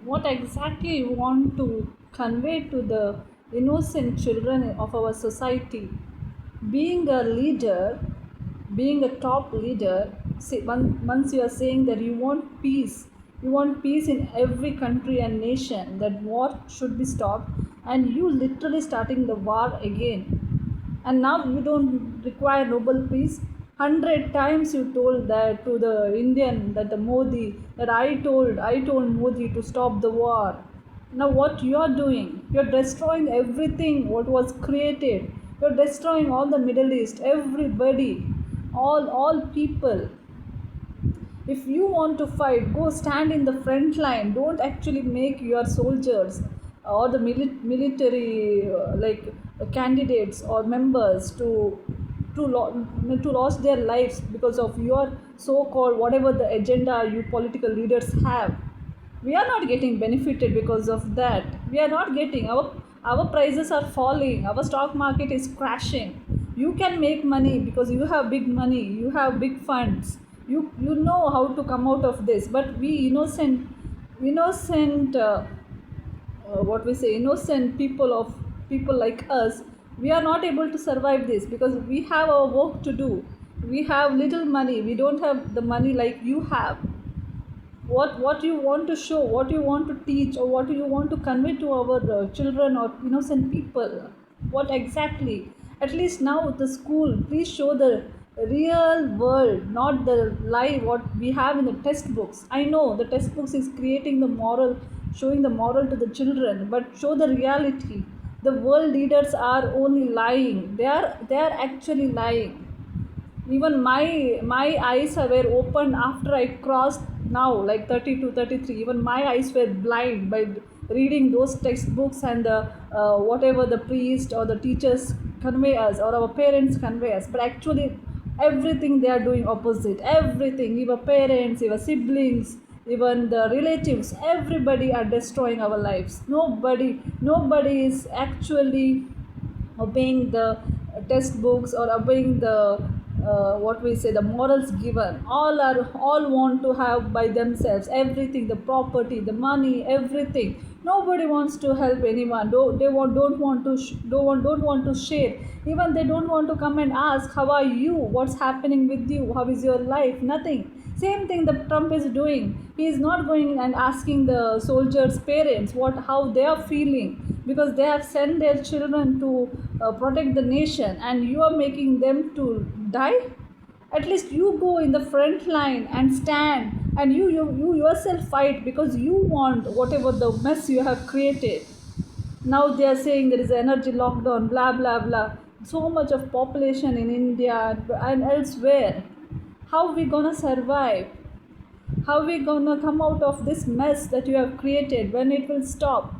what exactly you want to convey to the innocent children of our society. Being a leader, being a top leader, see, once you are saying that you want peace in every country and nation, that war should be stopped, and you literally starting the war again. And now you don't require Nobel Peace. 100 times you told that to the Indian, that the Modi, that I told Modi to stop the war. Now what you are doing? You're destroying everything what was created. You're destroying all the Middle East, everybody, all people. If you want to fight, go stand in the front line. Don't actually make your soldiers or the military candidates or members to lost their lives because of your so-called whatever the agenda you political leaders have. We are not getting benefited because of that. We are not getting our prices are falling, our stock market is crashing. You can make money because you have big money, you have big funds, you know how to come out of this. But we innocent what we say innocent people like us, we are not able to survive this because we have our work to do. We have little money, we don't have the money like you have. What you want to show, what you want to teach, or what you want to convey to our children or innocent people? What exactly? At least now the school, please show the real world, not the lie what we have in the textbooks. I know the textbooks is creating the moral, showing the moral to the children, but show the reality. The world leaders are only lying. They are actually lying. Even my eyes were opened after I crossed now like 30 to 33. Even my eyes were blind by reading those textbooks and the whatever the priest or the teachers convey us or our parents convey us. But actually everything they are doing opposite. Everything, your parents, your siblings, even the relatives, everybody are destroying our lives. Nobody is actually obeying the textbooks or obeying the what we say the morals given. All want to have by themselves everything, the property, the money, everything. Nobody wants to help anyone. Don't want to don't want to share. Even they don't want to come and ask how are you, what's happening with you, how is your life. Nothing. Same thing the Trump is doing. He is not going and asking the soldiers parents what how they are feeling, because they have sent their children to protect the nation, and you are making them to die. At least you go in the front line and stand, and you yourself fight because you want whatever the mess you have created. Now they are saying there is energy lockdown, blah blah blah. So much of population in India and elsewhere. How we gonna survive? How we gonna come out of this mess that you have created? When it will stop?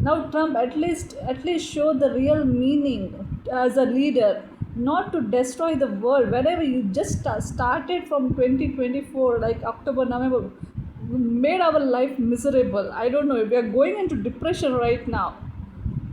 Now Trump, at least show the real meaning as a leader, not to destroy the world. Whenever you just started from 2024 like October November, made our life miserable. I don't know, we are going into depression right now.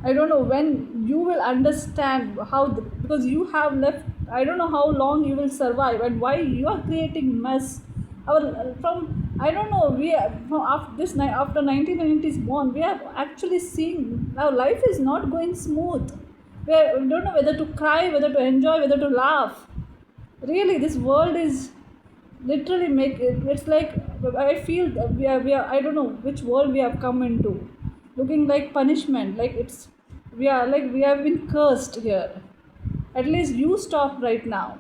I don't know when you will understand because you have left. I don't know how long you will survive and why you are creating mess. Our from I don't know. We are, from after this after 1990s born, we have actually seen our life is not going smooth. We don't know whether to cry, whether to enjoy, whether to laugh. Really, this world is literally make it's like I feel that we are I don't know which world we have come into, looking like punishment, like it's we are like we have been cursed here. At least you stop right now.